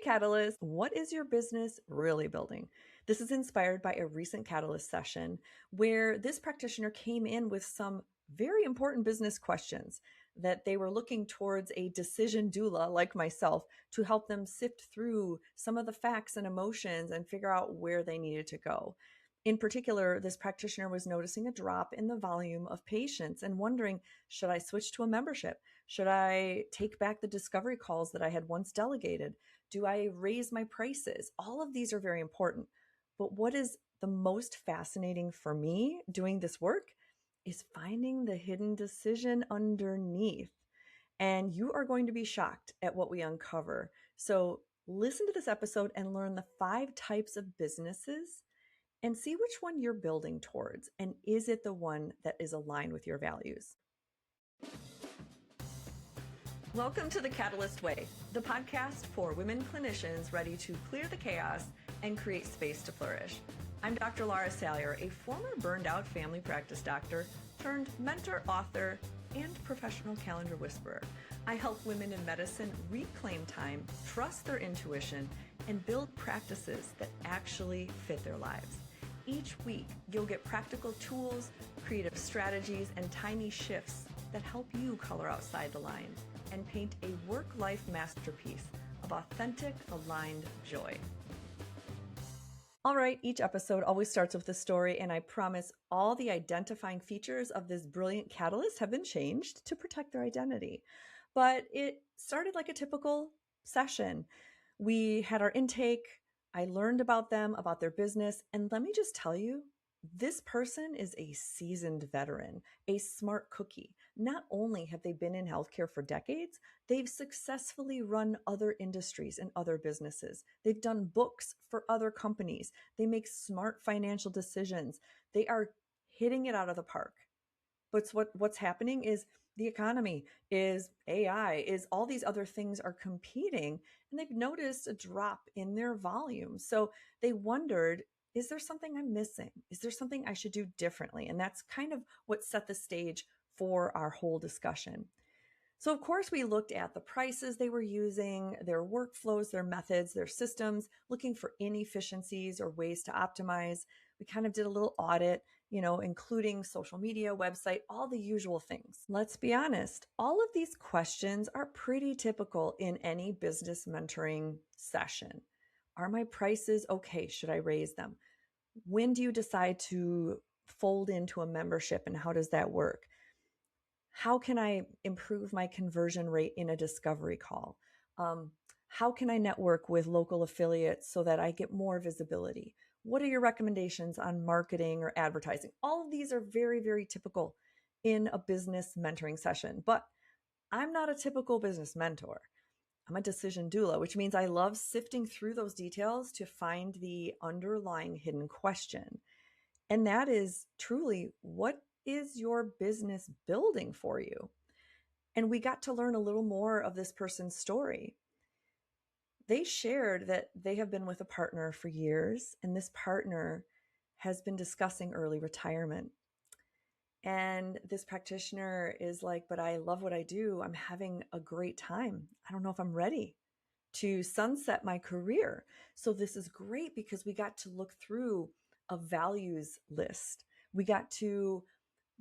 Catalyst, what is your business really building? This is inspired by a recent Catalyst session where this practitioner came in with some very important business questions that they were looking towards a decision doula like myself to help them sift through some of the facts and emotions and figure out where they needed to go. In particular, this practitioner was noticing a drop in the volume of patients and wondering, should I switch to a membership? Should I take back the discovery calls that I had once delegated? Do I raise my prices? All of these are very important. But what is the most fascinating for me doing this work is finding the hidden decision underneath. And you are going to be shocked at what we uncover. So listen to this episode and learn the 5 types of businesses and see which one you're building towards. And is it the one that is aligned with your values? Welcome to The Catalyst Way, the podcast for women clinicians ready to clear the chaos and create space to flourish. I'm Dr. Lara, a former burned out family practice doctor turned mentor, author, and professional calendar whisperer. I help women in medicine reclaim time, trust their intuition, and build practices that actually fit their lives. Each week, you'll get practical tools, creative strategies, and tiny shifts that help you color outside the lines and paint a work-life masterpiece of authentic, aligned joy. All right, each episode always starts with a story, and I promise all the identifying features of this brilliant catalyst have been changed to protect their identity. But it started like a typical session. We had our intake. I learned about them, about their business, and let me just tell you, this person is a seasoned veteran, a smart cookie. Not only have they been in healthcare for decades, they've successfully run other industries and other businesses. They've done books for other companies. They make smart financial decisions. They are hitting it out of the park. But what's happening is the economy, is AI, is all these other things are competing, and they've noticed a drop in their volume. So they wondered, is there something I'm missing? Is there something I should do differently? And that's kind of what set the stage for our whole discussion. So of course, we looked at the prices they were using, their workflows, their methods, their systems, looking for inefficiencies or ways to optimize. We kind of did a little audit, including social media, website, all the usual things. Let's be honest, all of these questions are pretty typical in any business mentoring session. Are my prices okay? Should I raise them? When do you decide to fold into a membership, and how does that work? How can I improve my conversion rate in a discovery call? How can I network with local affiliates so that I get more visibility? What are your recommendations on marketing or advertising? All of these are very, very typical in a business mentoring session, but I'm not a typical business mentor. I'm a decision doula, which means I love sifting through those details to find the underlying hidden question. And that is truly, what is your business building for you? And we got to learn a little more of this person's story. They shared that they have been with a partner for years, and this partner has been discussing early retirement. And this practitioner is like, but I love what I do. I'm having a great time. I don't know if I'm ready to sunset my career. So this is great because we got to look through a values list. We got to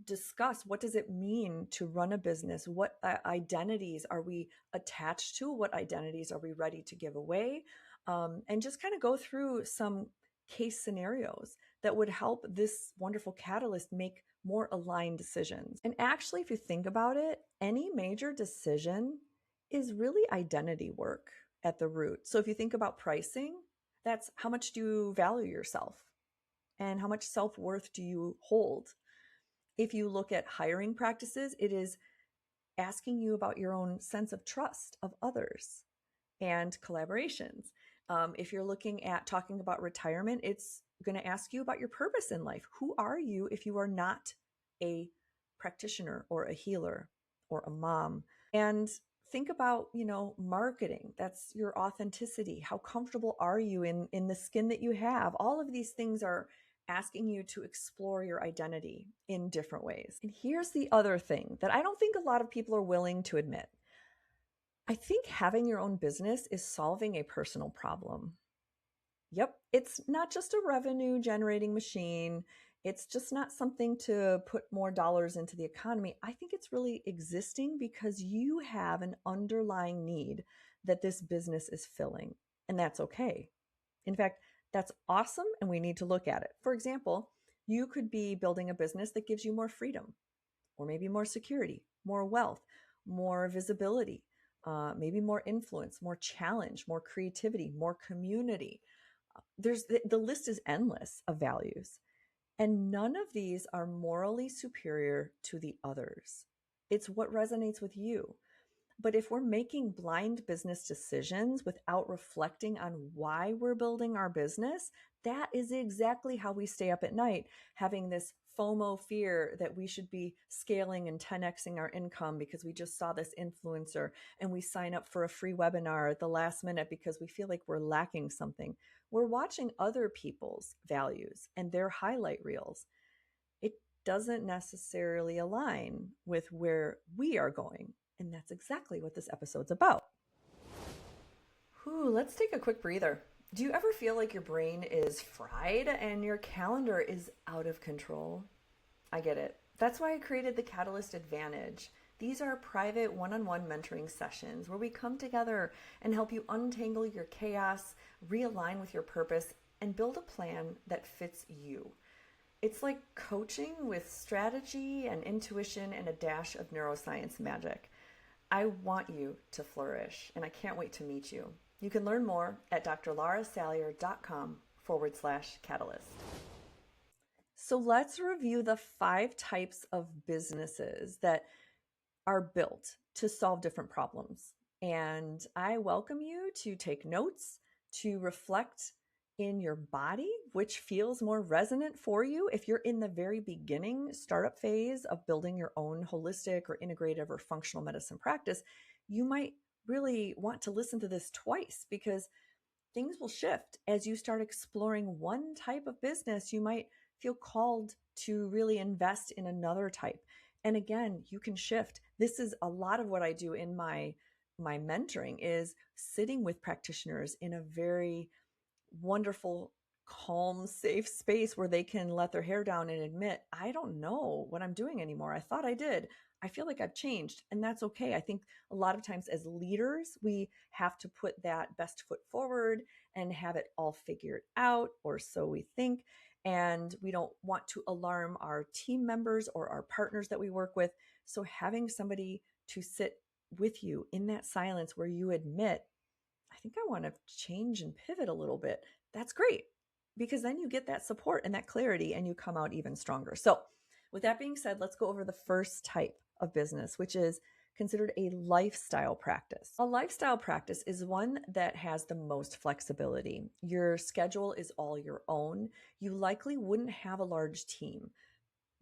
discuss, what does it mean to run a business? What identities are we attached to? What identities are we ready to give away? And just kind of go through some case scenarios that would help this wonderful catalyst make more aligned decisions. And actually, if you think about it, any major decision is really identity work at the root. So if you think about pricing, that's how much do you value yourself and how much self-worth do you hold? If you look at hiring practices, it is asking you about your own sense of trust of others and collaborations. If you're looking at talking about retirement, it's going to ask you about your purpose in life. Who are you if you are not a practitioner or a healer or a mom? And think about, marketing. That's your authenticity. How comfortable are you in the skin that you have? All of these things are asking you to explore your identity in different ways. And here's the other thing that I don't think a lot of people are willing to admit. I think having your own business is solving a personal problem. Yep, it's not just a revenue generating machine. It's just not something to put more dollars into the economy. I think it's really existing because you have an underlying need that this business is filling, and that's okay. In fact, that's awesome, and we need to look at it. For example, you could be building a business that gives you more freedom, or maybe more security, more wealth, more visibility, maybe more influence, more challenge, more creativity, more community. The list is endless of values, and none of these are morally superior to the others. It's what resonates with you. But if we're making blind business decisions without reflecting on why we're building our business, that is exactly how we stay up at night, having this FOMO fear that we should be scaling and 10xing our income because we just saw this influencer, and we sign up for a free webinar at the last minute because we feel like we're lacking something. We're watching other people's values and their highlight reels. It doesn't necessarily align with where we are going. And that's exactly what this episode's about. Let's take a quick breather. Do you ever feel like your brain is fried and your calendar is out of control? I get it. That's why I created the Catalyst Advantage. These are private one-on-one mentoring sessions where we come together and help you untangle your chaos, realign with your purpose, and build a plan that fits you. It's like coaching with strategy and intuition and a dash of neuroscience magic. I want you to flourish, and I can't wait to meet you. You can learn more at drlarasalyer.com/catalyst. So let's review the 5 types of businesses that are built to solve different problems. And I welcome you to take notes, to reflect in your body, which feels more resonant for you. If you're in the very beginning startup phase of building your own holistic or integrative or functional medicine practice, you might really want to listen to this twice, because things will shift as you start exploring one type of business. You might feel called to really invest in another type. And again, you can shift. This is a lot of what I do in my mentoring, is sitting with practitioners in a very wonderful, calm, safe space where they can let their hair down and admit, I don't know what I'm doing anymore. I thought I did. I feel like I've changed, and that's okay. I think a lot of times as leaders, we have to put that best foot forward and have it all figured out, or so we think. And we don't want to alarm our team members or our partners that we work with. So having somebody to sit with you in that silence where you admit, I think I want to change and pivot a little bit. That's great, because then you get that support and that clarity and you come out even stronger. So with that being said, let's go over the first type of business, which is considered a lifestyle practice. A lifestyle practice is one that has the most flexibility. Your schedule is all your own. You likely wouldn't have a large team.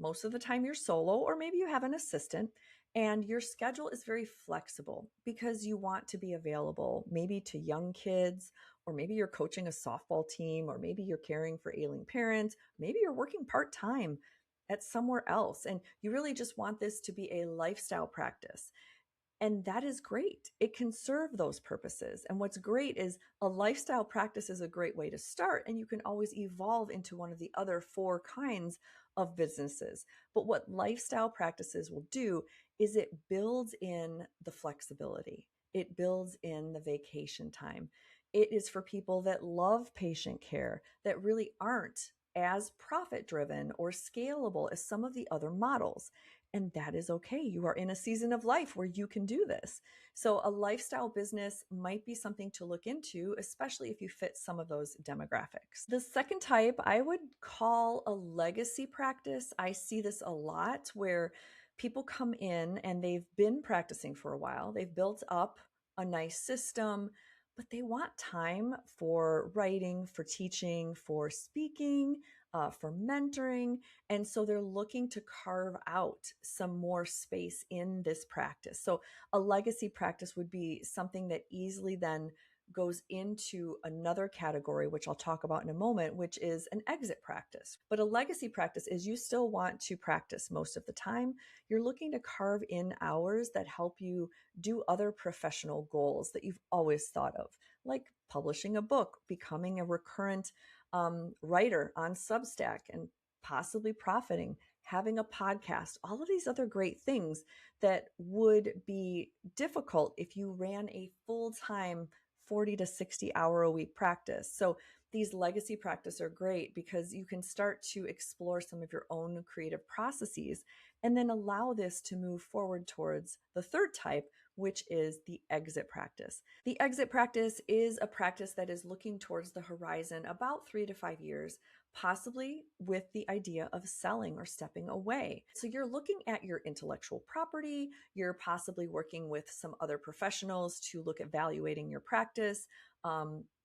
Most of the time you're solo, or maybe you have an assistant, and your schedule is very flexible because you want to be available maybe to young kids, or maybe you're coaching a softball team, or maybe you're caring for ailing parents, maybe you're working part-time at somewhere else, and you really just want this to be a lifestyle practice. And that is great. It can serve those purposes. And what's great is a lifestyle practice is a great way to start, and you can always evolve into one of the other 4 kinds of businesses. But what lifestyle practices will do is it builds in the flexibility. It builds in the vacation time. It is for people that love patient care, that really aren't as profit driven or scalable as some of the other models. And that is okay. You are in a season of life where you can do this. So a lifestyle business might be something to look into, especially if you fit some of those demographics. The second type I would call a legacy practice. I see this a lot where people come in and they've been practicing for a while. They've built up a nice system, but they want time for writing, for teaching, for speaking, for mentoring. And so they're looking to carve out some more space in this practice. So a legacy practice would be something that easily then goes into another category, which I'll talk about in a moment, which is an exit practice. But a legacy practice is you still want to practice most of the time. You're looking to carve in hours that help you do other professional goals that you've always thought of, like publishing a book, becoming a recurrent writer on Substack, and possibly profiting, having a podcast, all of these other great things that would be difficult if you ran a full-time 40 to 60 hour a week practice. So these legacy practices are great because you can start to explore some of your own creative processes and then allow this to move forward towards the third type, which is the exit practice. The exit practice is a practice that is looking towards the horizon about 3 to 5 years, possibly with the idea of selling or stepping away. So you're looking at your intellectual property, you're possibly working with some other professionals to look at evaluating your practice,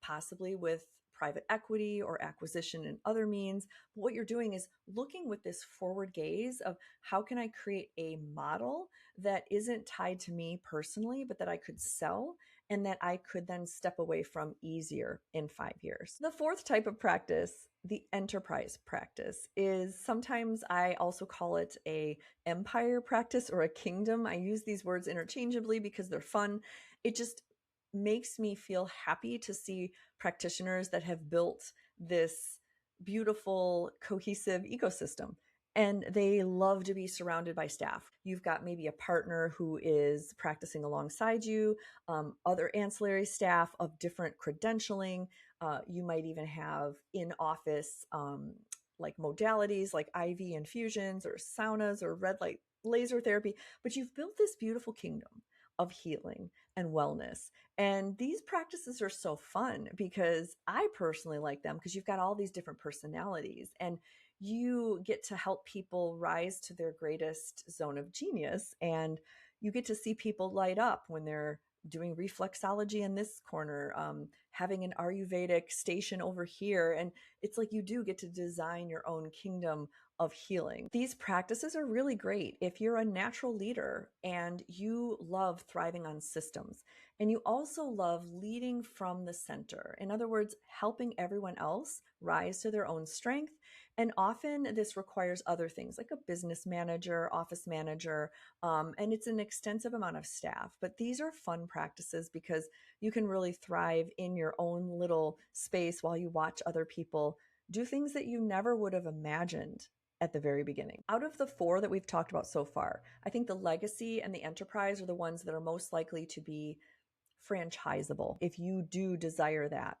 possibly with private equity or acquisition and other means. But what you're doing is looking with this forward gaze of how can I create a model that isn't tied to me personally, but that I could sell and that I could then step away from easier in 5 years. The fourth type of practice, the enterprise practice, is sometimes I also call it a empire practice or a kingdom. I use these words interchangeably because they're fun. It just makes me feel happy to see practitioners that have built this beautiful, cohesive ecosystem. And they love to be surrounded by staff. You've got maybe a partner who is practicing alongside you, other ancillary staff of different credentialing. You might even have in-office like modalities like IV infusions or saunas or red light laser therapy. But you've built this beautiful kingdom of healing and wellness. And these practices are so fun because I personally like them because you've got all these different personalities and you get to help people rise to their greatest zone of genius. And you get to see people light up when they're doing reflexology in this corner, having an Ayurvedic station over here. And it's like you do get to design your own kingdom of healing. These practices are really great if you're a natural leader and you love thriving on systems and you also love leading from the center. In other words, helping everyone else rise to their own strength. And often this requires other things like a business manager, office manager, and it's an extensive amount of staff. But these are fun practices because you can really thrive in your own little space while you watch other people do things that you never would have imagined at the very beginning. Out of the four that we've talked about so far, I think the legacy and the enterprise are the ones that are most likely to be franchisable. If you do desire that,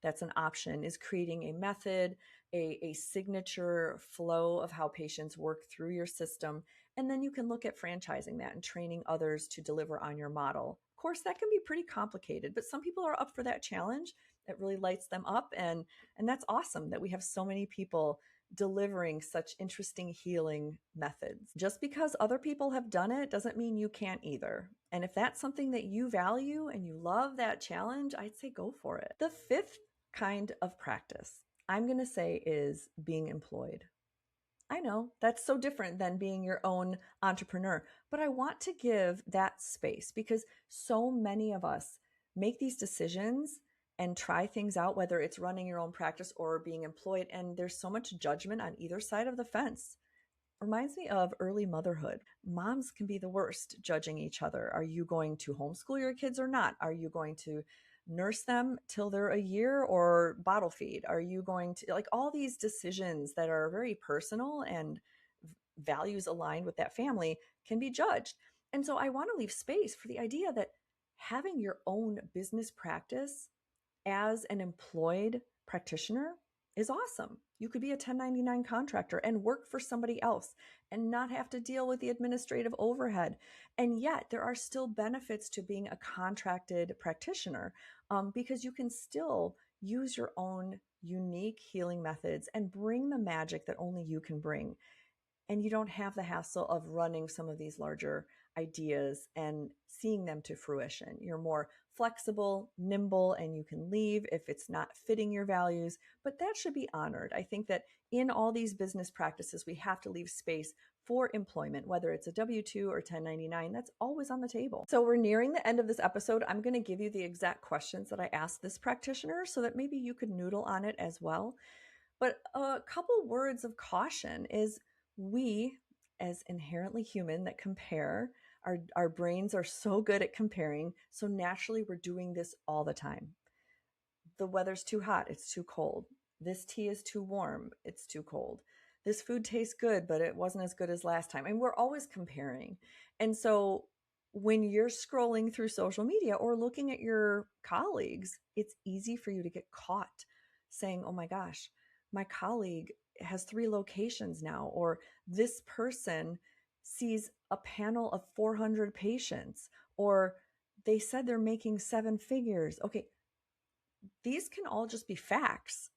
that's an option, is creating a method, a signature flow of how patients work through your system. And then you can look at franchising that and training others to deliver on your model. Of course, that can be pretty complicated, but some people are up for that challenge. It really lights them up. And that's awesome that we have so many people delivering such interesting healing methods. Just because other people have done it doesn't mean you can't either. And if that's something that you value and you love that challenge, I'd say go for it. The fifth kind of practice I'm going to say is being employed. I know that's so different than being your own entrepreneur, but I want to give that space because so many of us make these decisions and try things out, whether it's running your own practice or being employed. And there's so much judgment on either side of the fence. Reminds me of early motherhood. Moms can be the worst judging each other. Are you going to homeschool your kids or not? Are you going to nurse them till they're a year or bottle feed? Are you going to, like, all these decisions that are very personal and values aligned with that family can be judged. And so I want to leave space for the idea that having your own business practice as an employed practitioner is awesome. You could be a 1099 contractor and work for somebody else and not have to deal with the administrative overhead. And yet there are still benefits to being a contracted practitioner because you can still use your own unique healing methods and bring the magic that only you can bring. And you don't have the hassle of running some of these larger ideas and seeing them to fruition. You're more flexible, nimble, and you can leave if it's not fitting your values, but that should be honored. I think that in all these business practices, we have to leave space for employment, whether it's a W-2 or 1099, that's always on the table. So we're nearing the end of this episode. I'm going to give you the exact questions that I asked this practitioner so that maybe you could noodle on it as well. But a couple words of caution is we, as inherently human that compare, our brains are so good at comparing. So naturally we're doing this all the time. The weather's too hot, it's too cold. This tea is too warm, it's too cold. This food tastes good, but it wasn't as good as last time. And we're always comparing. And so when you're scrolling through social media or looking at your colleagues, it's easy for you to get caught saying, oh my gosh, my colleague has 3 locations now, or this person sees a panel of 400 patients, or they said they're making 7 figures. Okay, these can all just be facts.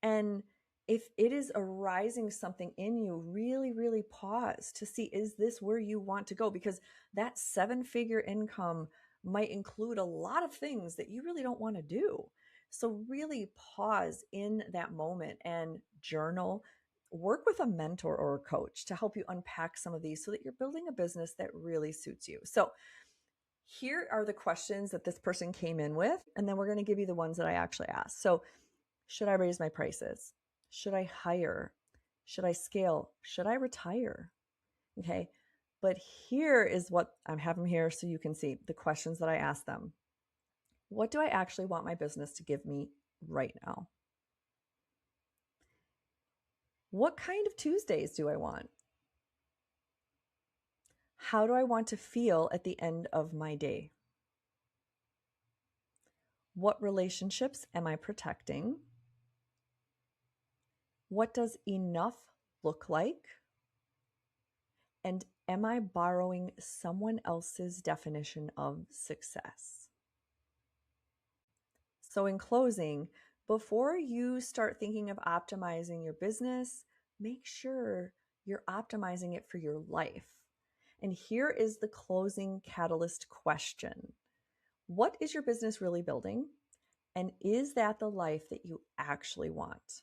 And if it is arising something in you, really, really pause to see, is this where you want to go? Because that 7-figure income might include a lot of things that you really don't want to do. So really pause in that moment and journal, work with a mentor or a coach to help you unpack some of these so that you're building a business that really suits you. So here are the questions that this person came in with, and then we're going to give you the ones that I actually asked. So should I raise my prices? Should I hire? Should I scale? Should I retire? Okay. But here is what I have them here so you can see the questions that I asked them. What do I actually want my business to give me right now? What kind of Tuesdays do I want? How do I want to feel at the end of my day? What relationships am I protecting? What does enough look like? And am I borrowing someone else's definition of success? So in closing, before you start thinking of optimizing your business, make sure you're optimizing it for your life. And here is the closing catalyst question. What is your business really building? And is that the life that you actually want?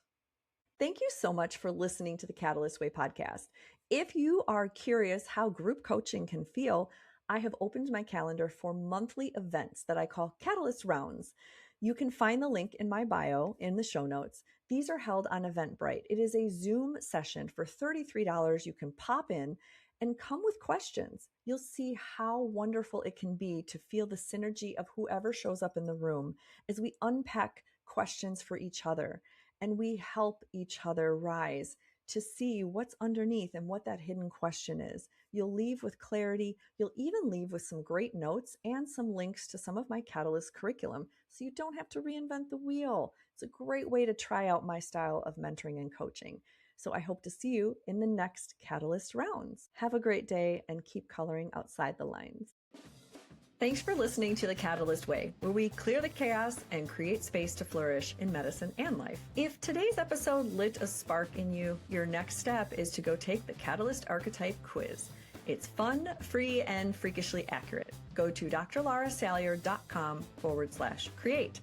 Thank you so much for listening to the Catalyst Way podcast. If you are curious how group coaching can feel, I have opened my calendar for monthly events that I call Catalyst Rounds. You can find the link in my bio in the show notes. These are held on Eventbrite. It is a Zoom session for $33. You can pop in and come with questions. You'll see how wonderful it can be to feel the synergy of whoever shows up in the room as we unpack questions for each other. And we help each other rise to see what's underneath and what that hidden question is. You'll leave with clarity. You'll even leave with some great notes and some links to some of my Catalyst curriculum so you don't have to reinvent the wheel. It's a great way to try out my style of mentoring and coaching. So I hope to see you in the next Catalyst rounds. Have a great day and keep coloring outside the lines. Thanks for listening to The Catalyst Way, where we clear the chaos and create space to flourish in medicine and life. If today's episode lit a spark in you, your next step is to go take the Catalyst Archetype quiz. It's fun, free, and freakishly accurate. Go to drlarasalyer.com/create.